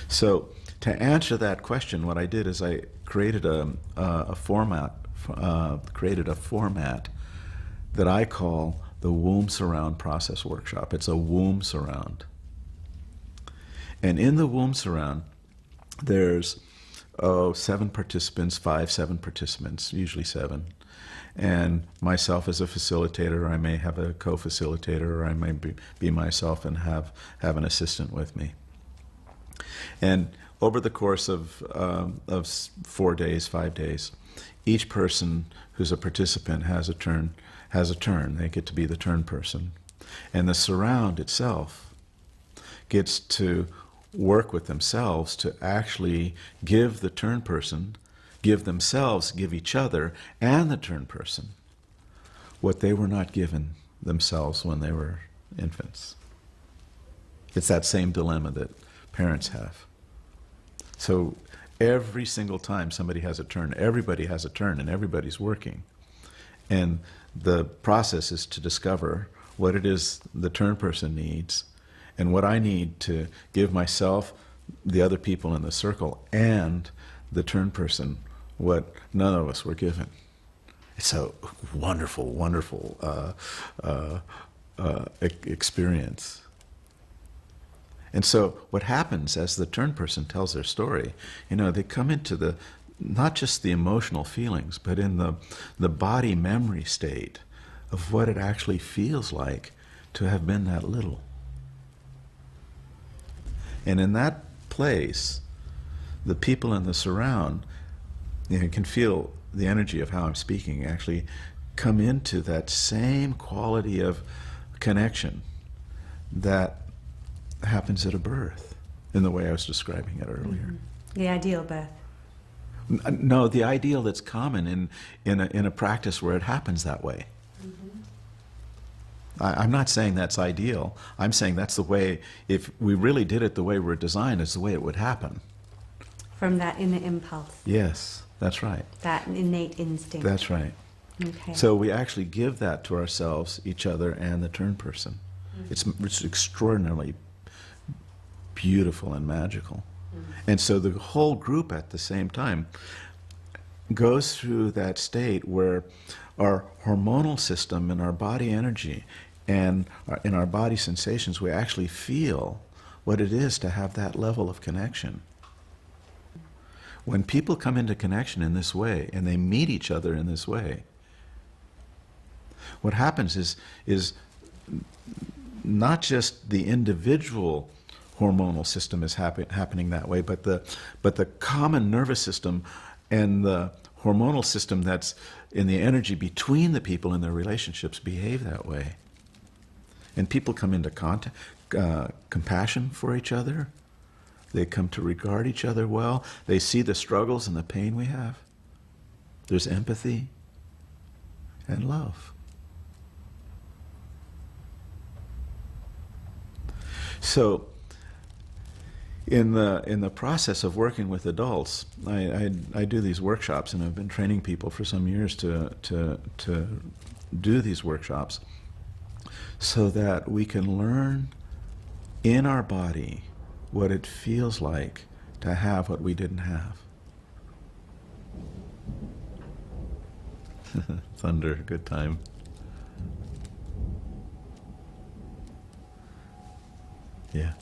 So to answer that question, what I did is I created a format that I call the womb surround process workshop. It's a womb surround. And in the womb surround, there's 7 participants, 7 participants, usually 7. And myself as a facilitator, I may have a co-facilitator, or I may be myself and have an assistant with me. And over the course of 4 days, 5 days, each person who's a participant has a turn. They get to be the turn person. And the surround itself gets to work with themselves to actually give the turn person, give themselves, give each other, and the turn person what they were not given themselves when they were infants. It's that same dilemma that parents have. So every single time somebody has a turn, everybody has a turn, and everybody's working. And the process is to discover what it is the turn person needs and what I need to give myself, the other people in the circle, and the turn person what none of us were given. It's a wonderful, wonderful experience. And so what happens as the turn person tells their story, they come into not just the emotional feelings, but in the body memory state of what it actually feels like to have been that little. And in that place, the people in the surround can feel the energy of how I'm speaking actually come into that same quality of connection that happens at a birth in the way I was describing it earlier. Mm-hmm. The ideal birth. No, the ideal that's common in a practice where it happens that way. Mm-hmm. I'm not saying that's ideal. I'm saying that's the way, if we really did it the way we're designed, is the way it would happen. From that inner impulse. Yes, that's right. That innate instinct. That's right. Okay. So we actually give that to ourselves, each other, and the turn person. Mm-hmm. It's extraordinarily beautiful and magical. And so the whole group at the same time goes through that state where our hormonal system and our body energy and in our body sensations, we actually feel what it is to have that level of connection. When people come into connection in this way and they meet each other in this way, what happens is not just the individual hormonal system is happening that way, but the common nervous system and the hormonal system that's in the energy between the people in their relationships behave that way. And people come into compassion for each other. They come to regard each other well. They see the struggles and the pain we have. There's empathy and love. So in the process of working with adults, I do these workshops, and I've been training people for some years to do these workshops so that we can learn in our body what it feels like to have what we didn't have. Thunder, good time. Yeah.